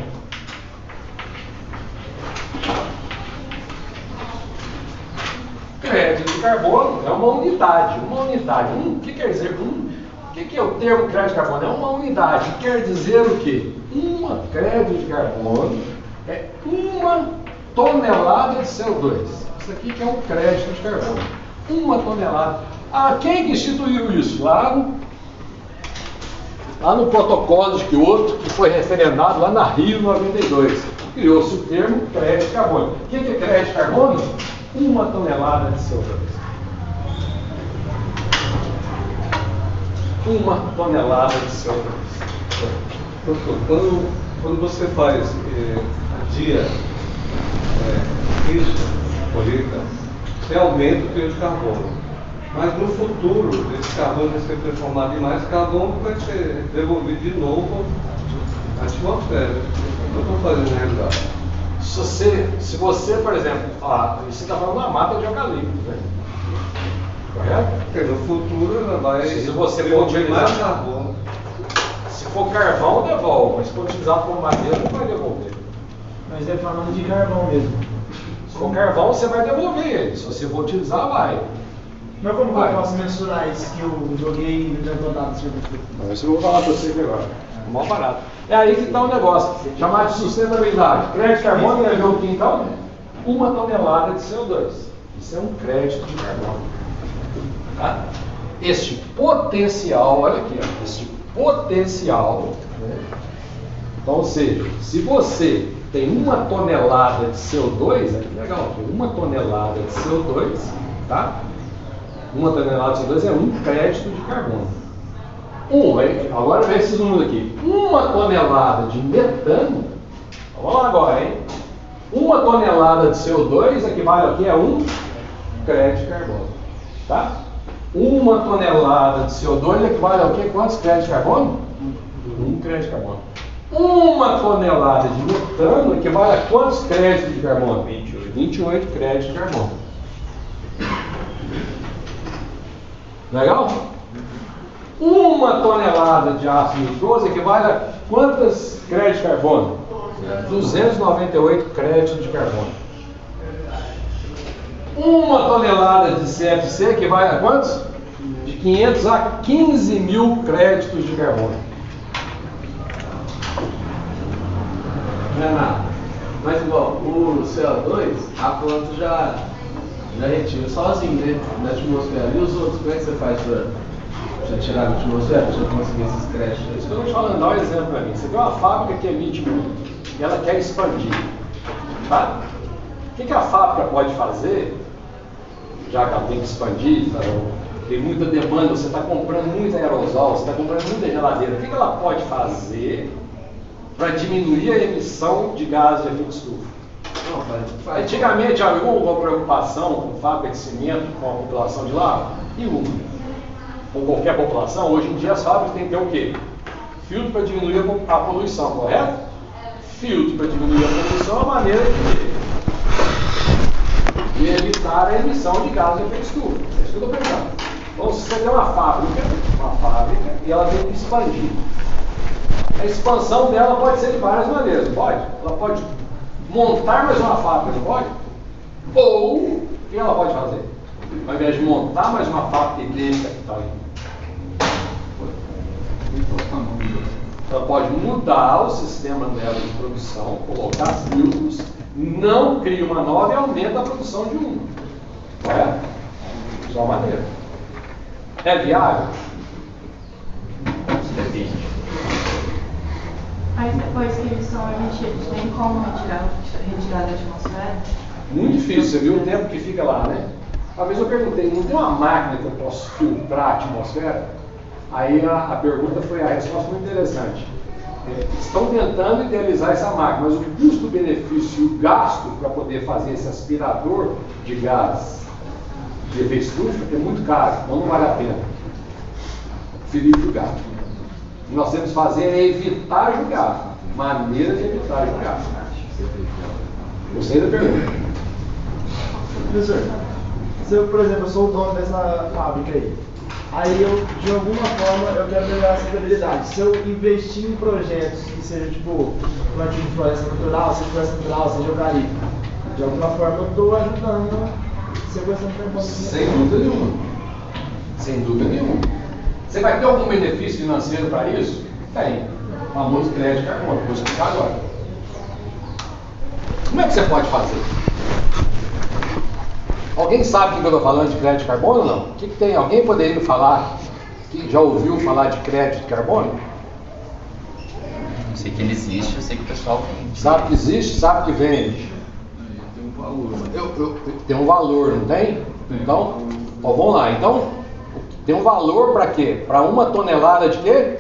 Crédito de carbono é uma unidade. O que quer dizer? O que é o termo crédito de carbono? É uma unidade. Quer dizer o quê? Uma crédito de carbono é uma tonelada de CO2. Isso aqui que é um crédito de carbono. 1 tonelada. Ah, quem que instituiu isso? Lá no protocolo de Kyoto, que foi referendado lá na Rio 92. Criou-se o termo crédito de carbono. O que é crédito de carbono? 1 tonelada de CO2. 1 tonelada de CO2. Quando você faz adia isso, colheita, você aumenta o teor de carbono. Mas no futuro, esse carbono vai ser transformado em mais carbono que vai ser devolvido de novo à atmosfera. Eu estou fazendo na realidade. Se você, por exemplo, você está falando uma mata de eucalipto, né? Correto? Porque no futuro ela vai Se você for devolver utilizar mais carbono. Se for carvão, devolve, mas se for utilizado como madeira, não vai devolver. Mas é falando de carvão mesmo. Se for carvão, você vai devolver ele. Se você for utilizar, vai. Mas como que Vai. eu posso mensurar isso que eu joguei e não adiantou nada? Isso eu vou falar para você aqui agora. É mal barato. É aí que está o negócio. Chamar de sustentabilidade. Crédito de carbono é o que então? 1 tonelada de CO2. Isso é um crédito de carbono. Tá? Este potencial, olha aqui, ó, este potencial, né? Então, ou seja, se você tem 1 tonelada de CO2, é legal, 1 tonelada de CO2, tá? 1 tonelada de CO2 é um crédito de carbono. Agora vem esses números aqui. 1 tonelada de metano, vamos lá agora, hein? 1 tonelada de CO2 equivale aqui a um crédito de carbono, tá? 1 tonelada de CO2 equivale ao quê? Quantos créditos de carbono? 1 crédito de carbono. 1 tonelada de metano equivale a quantos créditos de carbono? 28 créditos de carbono. Legal? 1 tonelada de ácido nitroso equivale a quantos créditos de carbono? 298 créditos de carbono. 1 tonelada de CFC equivale a quantos? De 500 a 15 mil créditos de carbono. Não é nada. Mas igual, o CO2, a planta já retira sozinho, né? Da atmosfera. E os outros, como é que você faz para tirar da atmosfera, para conseguir esses créditos? Isso que eu estou te falando, dá um exemplo para mim. Você tem uma fábrica que emite muito e ela quer expandir. Tá? O que a fábrica pode fazer, já que ela tem que expandir, tá? Tem muita demanda, você está comprando muito aerosol, você está comprando muita geladeira. O que ela pode fazer para diminuir a emissão de gases de efeito estufa? Antigamente havia alguma preocupação com fábrica de cimento, com a população de lá? Nenhuma. Com qualquer população, hoje em dia as fábricas têm que ter o quê? Filtro para diminuir a poluição, correto? Filtro para diminuir a poluição é uma maneira de evitar a emissão de gases de efeito estufa. É isso que eu estou pensando. Então, se você tem uma fábrica e ela tem que expandir. A expansão dela pode ser de várias maneiras, não pode? Ela pode montar mais uma fábrica, não pode? Ou, o que ela pode fazer? Ao invés de montar mais uma fábrica e ter capital, ela pode mudar o sistema dela de produção, colocar filtros, não cria uma nova e aumenta a produção de uma. Correto? Isso é uma maneira. É viável? Depende. Mas depois que eles são emitidos, tem como retirar da atmosfera? Muito difícil, você viu o tempo que fica lá, né? Uma vez eu perguntei, não tem uma máquina que eu posso filtrar a atmosfera? Aí a pergunta foi, a resposta foi interessante. Estão tentando idealizar essa máquina, mas o custo-benefício e o gasto para poder fazer esse aspirador de gás de efeito estufa é muito caro, então não vale a pena. Preferir julgar. O que nós temos que fazer é evitar julgar. Maneira de evitar julgar. Gostei da pergunta. Professor, se eu, por exemplo, eu sou o dono dessa fábrica aí eu, de alguma forma, eu quero melhorar a sustentabilidade. Se eu investir em projetos que sejam, tipo, plantio de floresta natural, seja eucalipto, de alguma forma eu estou ajudando a sequestração de carbono. Sem dúvida nenhuma. Sem dúvida nenhuma. Você vai ter algum benefício financeiro para isso? Tem. O famoso crédito de carbono, vou explicar agora. Como é que você pode fazer? Alguém sabe o que eu estou falando de crédito de carbono ou não? O que tem? Alguém poderia me falar que já ouviu falar de crédito de carbono? Eu sei que ele existe, eu sei que o pessoal vende. Sabe que existe, sabe que vende. Tem um valor. Tem um valor, não tem? Então, ó, vamos lá. Então, tem um valor para quê? Para 1 tonelada de quê?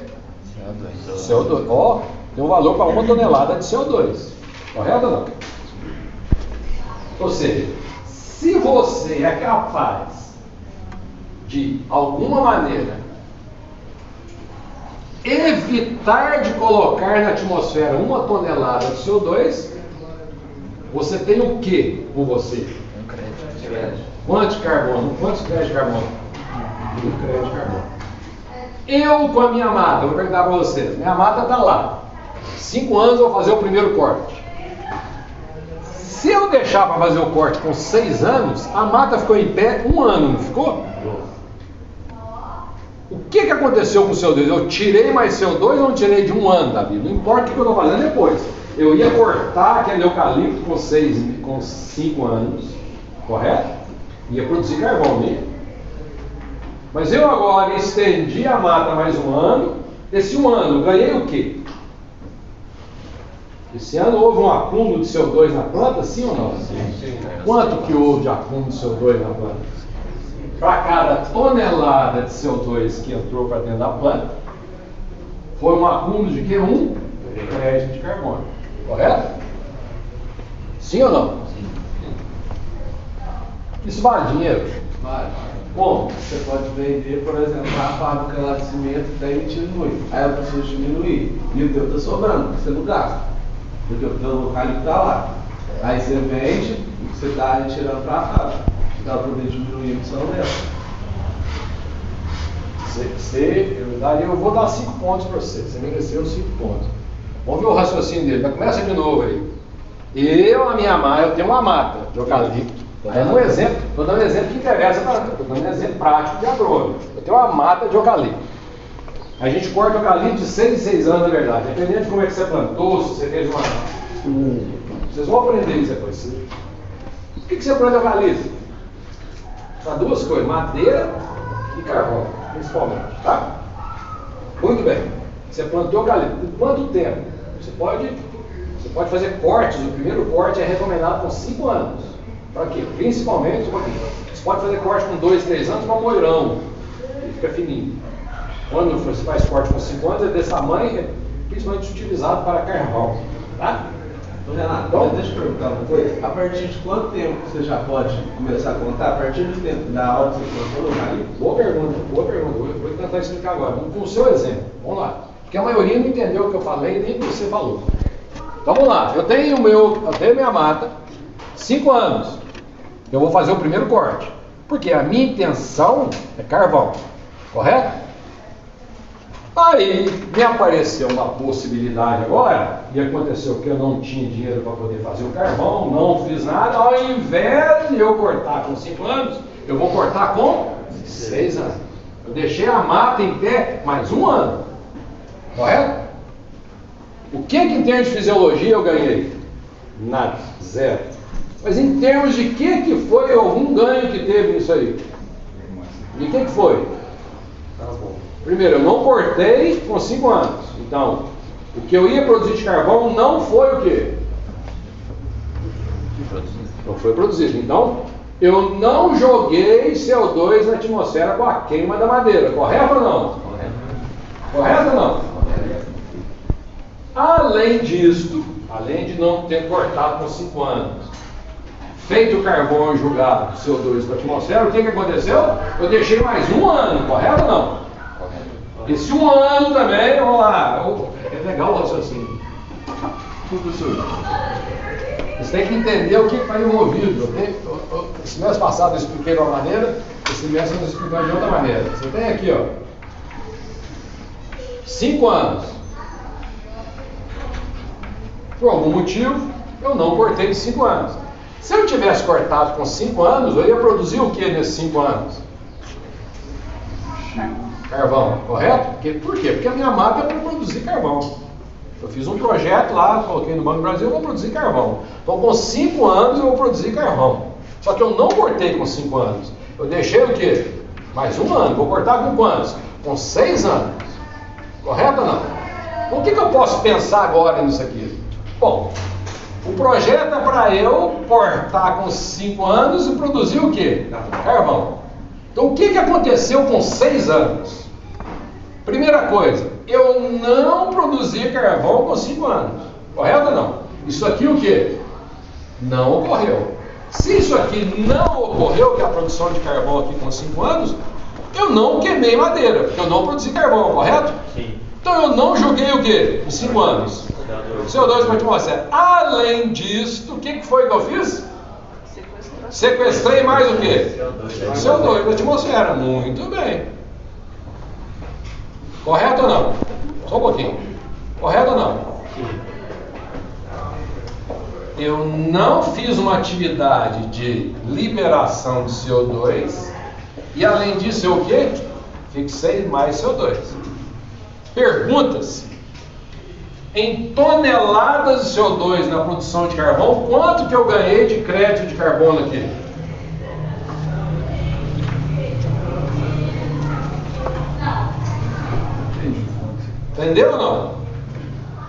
CO2. Ó, tem um valor para 1 tonelada de CO2. Correto ou não? Ou seja, se você é capaz de alguma maneira evitar de colocar na atmosfera 1 tonelada de CO2, você tem o que com você? Um crédito. Quantos carbono? Quantos créditos de carbono? Um crédito de carbono. Eu com a minha mata, vou perguntar para vocês, minha mata está lá. 5 anos eu vou fazer o primeiro corte. Se eu deixar para fazer o corte com 6 anos, a mata ficou em pé 1 ano, não ficou? O que aconteceu com o CO2? Eu tirei mais CO2 ou não tirei de 1 ano, Davi? Não importa o que eu estou fazendo depois. Eu ia cortar aquele eucalipto com 5 anos, correto? Ia produzir carvão, né? Mas eu agora estendi a mata mais 1 ano. Esse 1 ano eu ganhei o quê? Esse ano houve um acúmulo de CO2 na planta, sim ou não? Sim. Quanto que houve de acúmulo de CO2 na planta? Para cada tonelada de CO2 que entrou para dentro da planta, foi um acúmulo de quê? Um crédito de carbono. Correto? Sim ou não? Sim. Isso vale dinheiro? Vale. Como? Você pode vender, por exemplo, a fábrica lá de cimento está emitindo muito. Aí eu preciso diminuir. E o teu está sobrando, você não gasta. Porque o teu eucalipto está lá. Aí você vende e você está retirando para a fábrica. Para poder diminuir a emissão dela. Eu vou dar 5 pontos para você. Você mereceu 5 pontos. Vamos ver o raciocínio dele. Mas começa de novo aí. Eu tenho uma mata de eucalipto. Estou dando um exemplo que interessa para mim. Estou dando um exemplo prático de agrônomo. Eu tenho uma mata de eucalipto. A gente corta eucalipto de 6 em 6 anos, na verdade. Dependendo de como é que você plantou, se você fez uma. Vocês vão aprender isso depois. Por que você planta eucalipto? Para 2 coisas: madeira e carvão, principalmente. Tá? Muito bem. Você plantou eucalipto. Por quanto tempo? Você pode fazer cortes. O primeiro corte é recomendado com 5 anos. Para quê? Principalmente, você pode fazer corte com 2, 3 anos para moirão. Ele fica fininho. Quando você faz corte com 5 anos, é desse tamanho, é principalmente utilizado para carvão. Tá? Renato, então, deixa eu perguntar uma coisa. A partir de quanto tempo você já pode começar a contar? A partir do tempo da hora que você plantou no eucalipto? Boa pergunta. Vou tentar explicar agora. Com o seu exemplo. Vamos lá. Porque a maioria não entendeu o que eu falei, nem o que você falou. Então vamos lá. Eu tenho minha mata, 5 anos. Eu vou fazer o primeiro corte. Porque a minha intenção é carvão. Correto? Aí me apareceu uma possibilidade agora, e aconteceu que eu não tinha dinheiro para poder fazer o carvão, não fiz nada. Ao invés de eu cortar com 5 anos, eu vou cortar com 6 anos. Eu deixei a mata em pé mais 1 ano. Correto? O que em termos de fisiologia eu ganhei? Nada, 0. Mas em termos de que foi algum ganho que teve nisso aí? E o que foi? Primeiro, eu não cortei com 5 anos. Então, o que eu ia produzir de carvão não foi o quê? Não foi produzido. Então, eu não joguei CO2 na atmosfera com a queima da madeira. Correto ou não? Correto ou não? Além disso, além de não ter cortado com 5 anos, feito o carvão e jogado CO2 para a atmosfera, o que aconteceu? Eu deixei mais 1 ano. Correto ou não? Esse 1 ano também, vamos lá, é legal o raciocínio. Professor, Você tem que entender o que está envolvido. Esse mês passado eu expliquei de uma maneira, esse mês nós explicamos de outra maneira. Você tem aqui, ó, 5 anos. Por algum motivo, eu não cortei de 5 anos. Se eu tivesse cortado com 5 anos, eu ia produzir o que nesses 5 anos? Carvão, correto? Por quê? Porque a minha mata é para produzir carvão. Eu fiz um projeto lá, coloquei no Banco do Brasil, eu vou produzir carvão. Então com 5 anos eu vou produzir carvão. Só que eu não cortei com 5 anos. Eu deixei o quê? Mais 1 ano. Vou cortar com quantos? Com 6 anos. Correto ou não? O que eu posso pensar agora nisso aqui? Bom, o projeto é para eu cortar com 5 anos e produzir o quê? Carvão. Então o que aconteceu com 6 anos? Primeira coisa, eu não produzi carvão com 5 anos. Correto ou não? Isso aqui o quê? Não ocorreu. Se isso aqui não ocorreu, que é a produção de carvão aqui com 5 anos, eu não queimei madeira, porque eu não produzi carvão, correto? Sim. Então eu não joguei o quê? Em 5 anos. CO2 para a atmosfera. Além disso, o que foi que eu fiz? Sequestrei mais o quê? CO2 para a atmosfera. Muito bem. Correto ou não? Só um pouquinho. Correto ou não? Eu não fiz uma atividade de liberação de CO2 e além disso eu o quê? Fixei mais CO2. Perguntas. Em toneladas de CO2 na produção de carvão, quanto que eu ganhei de crédito de carbono aqui? Entendeu ou não?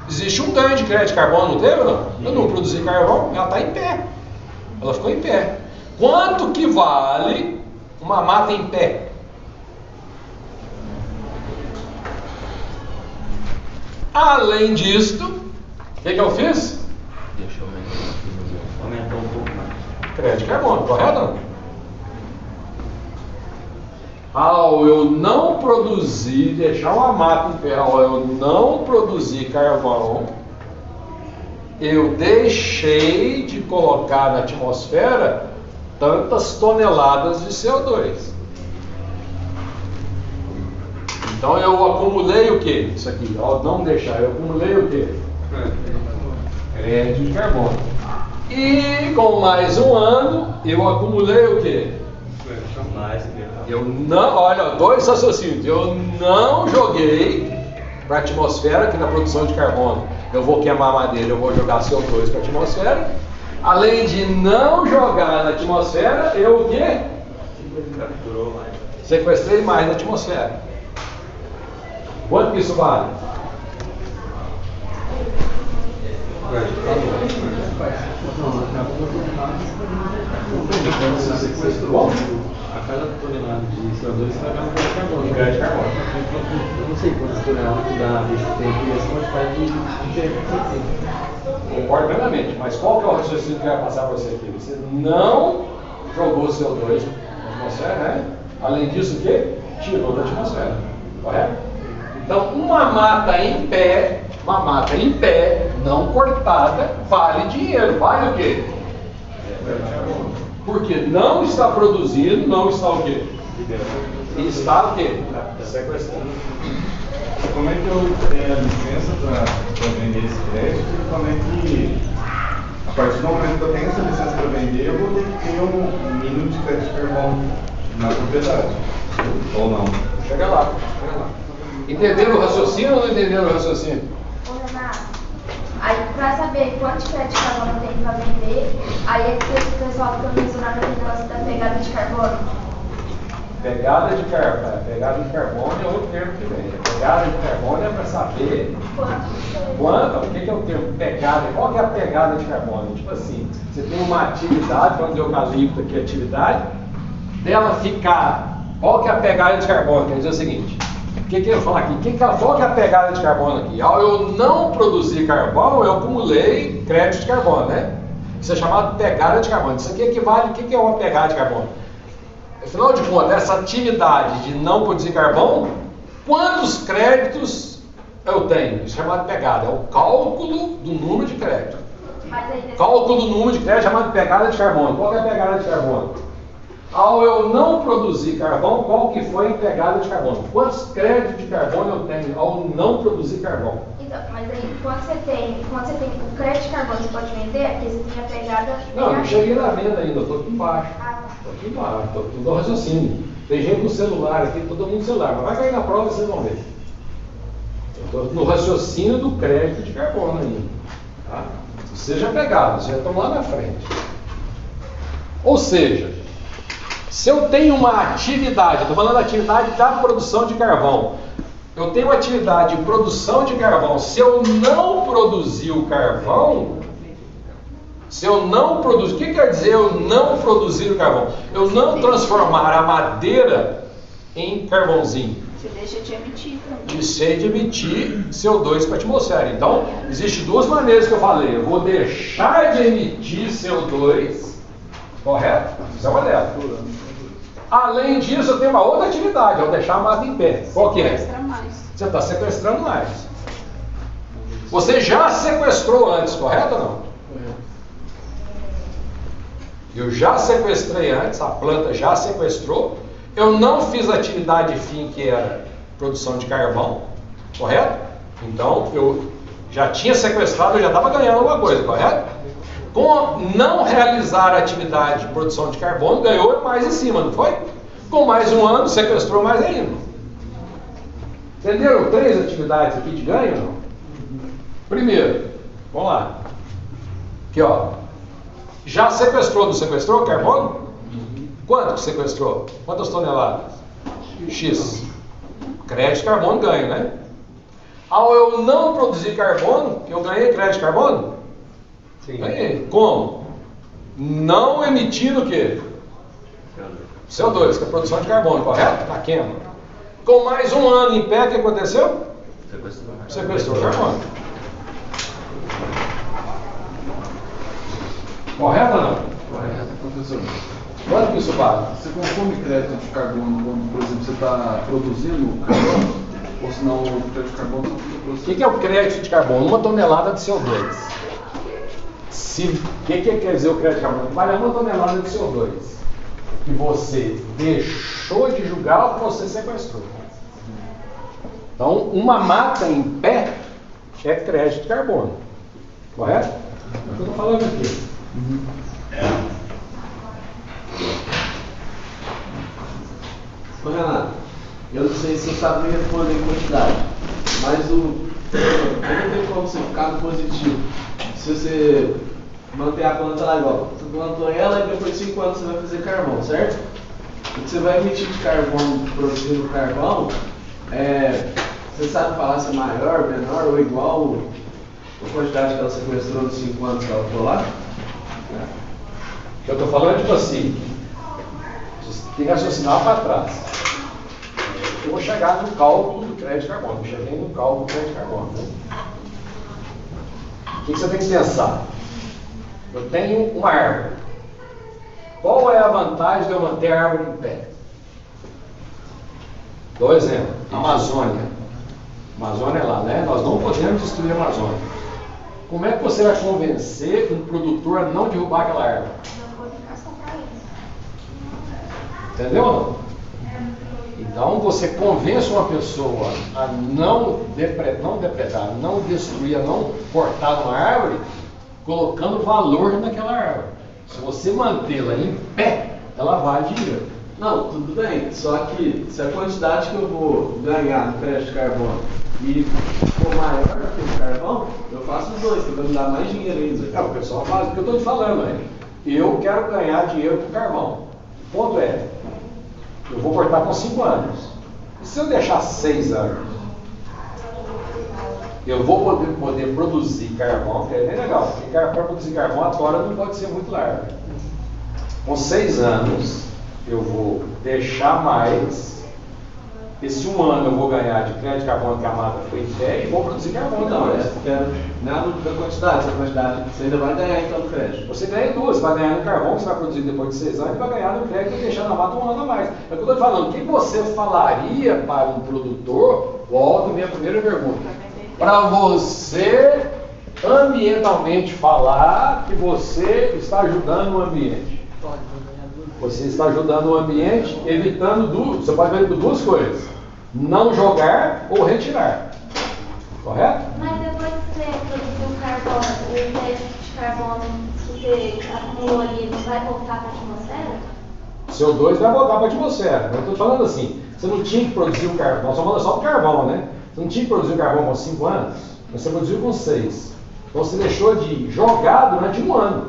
Existe um ganho de crédito de carbono, não teve ou não? Eu não produzi carvão, ela está em pé. Ela ficou em pé. Quanto que vale uma mata em pé? Além disto, o que eu fiz? Deixa eu aumentar um pouco mais. Crédito de carbono, correto ou não? Ao eu não produzir, deixar uma mata em pé, ao eu não produzir carvão, eu deixei de colocar na atmosfera tantas toneladas de CO2. Então eu acumulei o quê? Isso aqui, ao não deixar, eu acumulei o quê? Crédito de carbono. E com mais 1 ano, eu acumulei o quê? Eu não, olha, 2 raciocínios. Eu não joguei para a atmosfera aqui na produção de carbono. Eu vou queimar madeira, eu vou jogar CO2 para a atmosfera. Além de não jogar na atmosfera, eu o quê? Sequestrei mais na atmosfera. Quanto que isso vale? Bom, A cada tonelada de CO2 você vai ganhar um crédito de carbono. crédito de carbono. Eu não sei quantas toneladas que dá desse tempo e essa quantidade de tempo que tem. Concordo plenamente, mas qual que é o raciocínio que vai passar para você aqui? Você não jogou CO2 na atmosfera, né? Além disso, o quê? Tirou da atmosfera, correto? Então, uma mata em pé, não cortada, vale dinheiro. Vale o quê? Porque não está produzindo, não está o quê? Está o quê? Sequestrando. Como é que eu tenho a licença para vender esse crédito e como é que, a partir do momento que eu tenho essa licença para vender, eu vou ter que ter um mínimo de crédito de carbono na propriedade? Ou não? Chega lá. Entenderam o raciocínio ou não entenderam o raciocínio? Ô Renato, aí pra saber quanto de crédito de carbono tem pra vender, aí é que o pessoal fica mencionando aquele negócio da pegada de carbono. Pegada de carbono é outro termo que vem. Pegada de carbono é para saber quanto, o que é o termo pegada, qual que é a pegada de carbono? Tipo assim, você tem uma atividade, vamos dizer eucalipto aqui, atividade, dela ficar, qual que é a pegada de carbono? Quer dizer o seguinte, o que eu falo aqui? Qual que é a pegada de carbono aqui? Ao eu não produzir carbono, eu acumulei crédito de carbono, né? Isso é chamado pegada de carbono. Isso aqui equivale, o que é uma pegada de carbono? Afinal de contas, essa atividade de não produzir carvão, quantos créditos eu tenho? Isso é chamado pegada, é o cálculo do número de crédito. Cálculo do número de crédito é chamado pegada de carbono. Qual que é a pegada de carbono? Ao eu não produzir carvão, qual que foi a pegada de carbono? Quantos créditos de carbono eu tenho ao não produzir carvão? Então, mas aí, quando você tem o crédito de carbono, você pode vender, aqui você tem a pegada. Não, não cheguei na venda ainda, eu estou aqui embaixo. Ah, tá. Estou aqui embaixo, estou no raciocínio. Tem gente no celular aqui, todo mundo no celular, mas vai cair na prova e vocês vão ver. Eu estou no raciocínio do crédito de carbono ainda. Tá? Seja pegado, vocês já estão lá na frente. Ou seja, se eu tenho uma atividade, estou falando da atividade da produção de carvão, eu tenho uma atividade de produção de carvão, se eu não produzir o carvão, se eu não produzir, o que quer dizer eu não produzir o carvão? Eu não transformar a madeira em carvãozinho. Você deixa de emitir também. Deixei de emitir CO2 para a atmosfera. Então, existem duas maneiras que eu falei. Eu vou deixar de emitir CO2, correto? Isso é uma delas. Além disso, eu tenho uma outra atividade, eu deixar a mata em pé. Qual que é? Sequestra mais. Você está sequestrando mais. Você já sequestrou antes, correto ou não? Eu já sequestrei antes, a planta já sequestrou. Eu não fiz a atividade fim, que era produção de carvão, correto? Então, eu já tinha sequestrado, eu já estava ganhando alguma coisa, correto? Com não realizar a atividade de produção de carbono, ganhou mais em cima, não foi? Com mais um ano, sequestrou mais ainda. Entenderam 3 atividades aqui de ganho ou não? Primeiro, vamos lá. Aqui, ó. Já sequestrou, não sequestrou carbono? Quanto que sequestrou? Quantas toneladas? X. Crédito de carbono ganho, né? Ao eu não produzir carbono, eu ganhei crédito de carbono? Sim. Ganhei. Como? Não emitindo o quê? CO2, que é a produção de carbono, correto? Na queima. Com mais um ano em pé, o que aconteceu? Sequestrou carbono. Correto ou não? Correto, professor. Quanto que isso vale? Você consome crédito de carbono quando, por exemplo, você está produzindo carbono? Ou senão o crédito de carbono não fica produzindo? O que é o crédito de carbono? 1 tonelada de CO2. O que quer dizer o crédito de carbono? Vale 1 tonelada de CO2. Que você deixou de julgar ou que você sequestrou. Então, uma mata em pé é crédito de carbono. Correto? É o que eu estou falando aqui. Ô Renato, eu não sei se você sabe me responder em quantidade, mas não tem como você ficar no positivo. Se você manter a planta lá igual, você plantou ela e depois de 5 anos você vai fazer carvão, certo? O que você vai emitir de carvão, produzindo carvão, você sabe falar se é maior, menor ou igual a quantidade que ela sequestrou nos 5 anos que ela ficou lá? O que eu estou falando é tipo assim, você tem que raciocinar para trás. Eu vou chegar no cálculo do crédito de carbono. Eu cheguei no cálculo do crédito de carbono. Né? O que você tem que pensar? Eu tenho uma árvore. Qual é a vantagem de eu manter a árvore em pé? Dou exemplo. Amazônia. Amazônia é lá, né? Nós não podemos destruir a Amazônia. Como é que você vai convencer um produtor a não derrubar aquela árvore? Entendeu ou não? Então você convence uma pessoa a não depredar, não destruir, a não cortar uma árvore, colocando valor naquela árvore. Se você mantê-la em pé, ela vale dinheiro. Não, tudo bem, só que se a quantidade que eu vou ganhar no crédito de carbono e for maior que o carvão, eu faço os dois, que vai me dar mais dinheiro ainda. O pessoal faz o que eu estou te falando aí. Eu quero ganhar dinheiro com carvão. O ponto é, eu vou cortar com 5 anos. E se eu deixar 6 anos? Eu vou poder produzir carvão, que é bem legal, porque para produzir carvão a tora não pode ser muito larga. Com 6 anos, eu vou deixar mais. Esse 1 ano eu vou ganhar de crédito de carbono que a mata foi em pé e vou produzir carbono. Não, depois. eu quero nada da quantidade, essa quantidade você ainda vai ganhar então no crédito. Você ganha 2, você vai ganhar no carvão que você vai produzir depois de 6 anos e vai ganhar no crédito e deixar na mata 1 ano a mais. É o que eu estou te falando. O que você falaria para um produtor? Volto à minha primeira pergunta. Para você ambientalmente falar que você está ajudando o ambiente. Você está ajudando o ambiente, evitando você pode ver 2 coisas: não jogar ou retirar. Correto? Mas depois que você produziu o carbono, o crédito de carbono que você acumulou ali, não vai voltar para a atmosfera? CO2 vai voltar para a atmosfera. Eu estou falando assim, você não tinha que produzir o carvão, nós estamos falando só do carvão, né? Você não tinha que produzir carvão com 5 anos, mas você produziu com 6. Então você deixou de jogar durante 1 ano.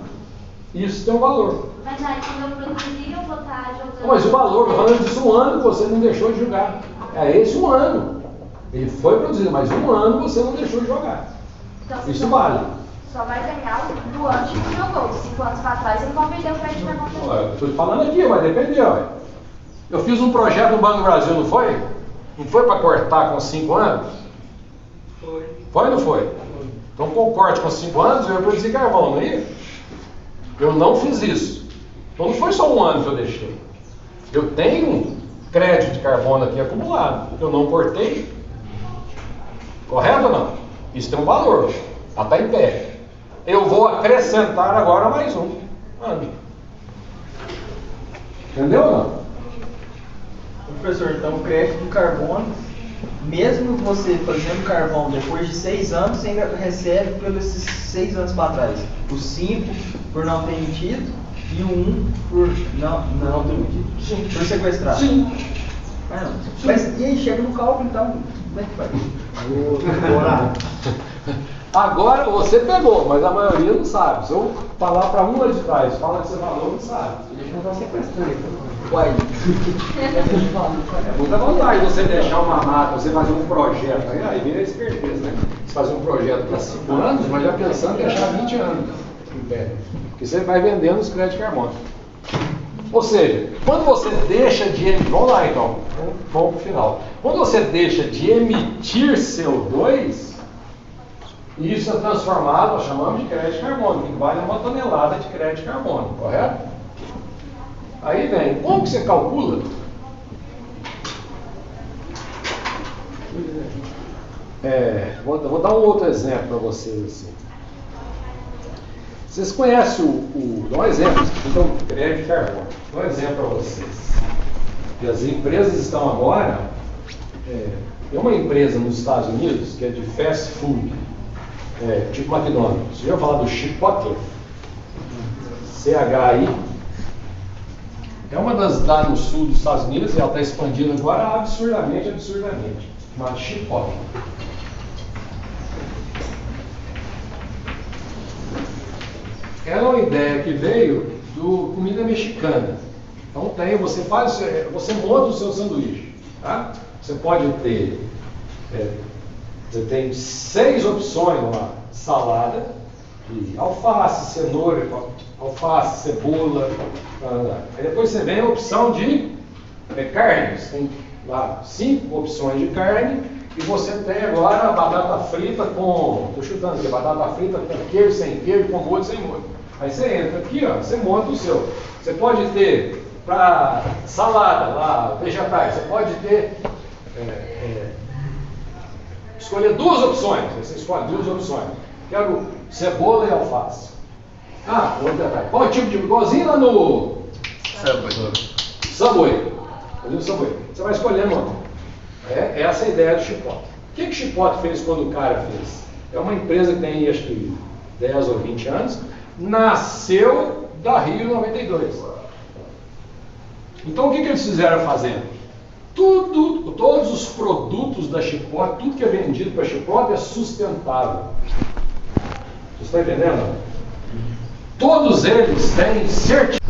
Isso tem um valor. Mas aí quando eu produzir, eu vou estar jogando. Mas o valor, estou falando disso 1 ano que você não deixou de jogar. É esse 1 ano. Ele foi produzido, mas 1 ano você não deixou de jogar. Então, isso vale. Só vai ganhar do ano que jogou. 5 anos para trás, ele não perdeu o crédito de carbono. Eu estou falando aqui, vai depender. Ué. Eu fiz um projeto no Banco do Brasil, não foi? Não foi para cortar com 5 anos? Foi. Foi ou não foi? Então, com o corte com 5 anos, eu ia produzir carvão, não ia? Eu não fiz isso. Então, não foi só 1 ano que eu deixei. Eu tenho crédito de carbono aqui acumulado. Eu não cortei. Correto ou não? Isso tem um valor. Ela está em pé. Eu vou acrescentar agora mais 1 ano. Entendeu ou não? Professor, então o crédito de carbono, mesmo você fazendo carvão depois de 6 anos, você ainda recebe pelos 6 anos para trás. O 5 por não ter emitido e o 1 por não ter emitido. Sim. Por sequestrar. Sim. Mas e aí, chega no cálculo, então, como é que faz? Agora você pegou, mas a maioria não sabe. Se eu falar para um lá de trás, fala que você falou, não sabe. Deixa eu estar sequestrando. Uai. É muita vantagem você deixar uma máquina, você fazer um projeto. Aí vira esperteza, né? Você fazer um projeto para 5 anos, mas já pensando em deixar 20 anos em pé. Porque você vai vendendo os créditos de carbono. Ou seja, quando você deixa de emitir. Vamos lá então, vamos para o final. Quando você deixa de emitir CO2, isso é transformado, nós chamamos de crédito de carbono, que vale 1 tonelada de crédito de carbono, correto? Aí vem, como que você calcula? Vou dar um outro exemplo para vocês assim. Vocês conhecem dá um exemplo, então, crédito de carbono. Vou dar um exemplo para vocês. E as empresas estão agora, tem uma empresa nos Estados Unidos que é de fast food, tipo McDonald's. Você já ouviu falar do Chipotle? CHI. É uma das lá no sul dos Estados Unidos e ela está expandindo agora absurdamente. Chamada Chipotle. Ela é uma ideia que veio do comida mexicana. Então você monta o seu sanduíche, tá? Você pode ter, você tem 6 opções lá: salada, de alface, cenoura, alface, cebola. Aí depois você vem a opção de carnes. Tem lá 5 opções de carne e você tem agora a batata frita com, estou chutando aqui, batata frita com queijo, sem queijo, com molho, sem molho. Aí você entra aqui, ó, você monta o seu. Você pode ter para salada lá, vegetais, você pode ter escolher 2 opções. Você escolhe 2 opções. Quero cebola e alface. Outro detalhe. Qual tipo de igualzinho lá no Subway? Você vai escolhendo uma. Essa é a ideia do Chipotle. O que o Chipotle fez quando o cara fez? É uma empresa que tem acho que 10 ou 20 anos. Nasceu da Rio 92. Então o que eles fizeram fazendo? Todos os produtos da Chipotle, tudo que é vendido para a Chipotle é sustentável. Você está entendendo? Todos eles têm certificado.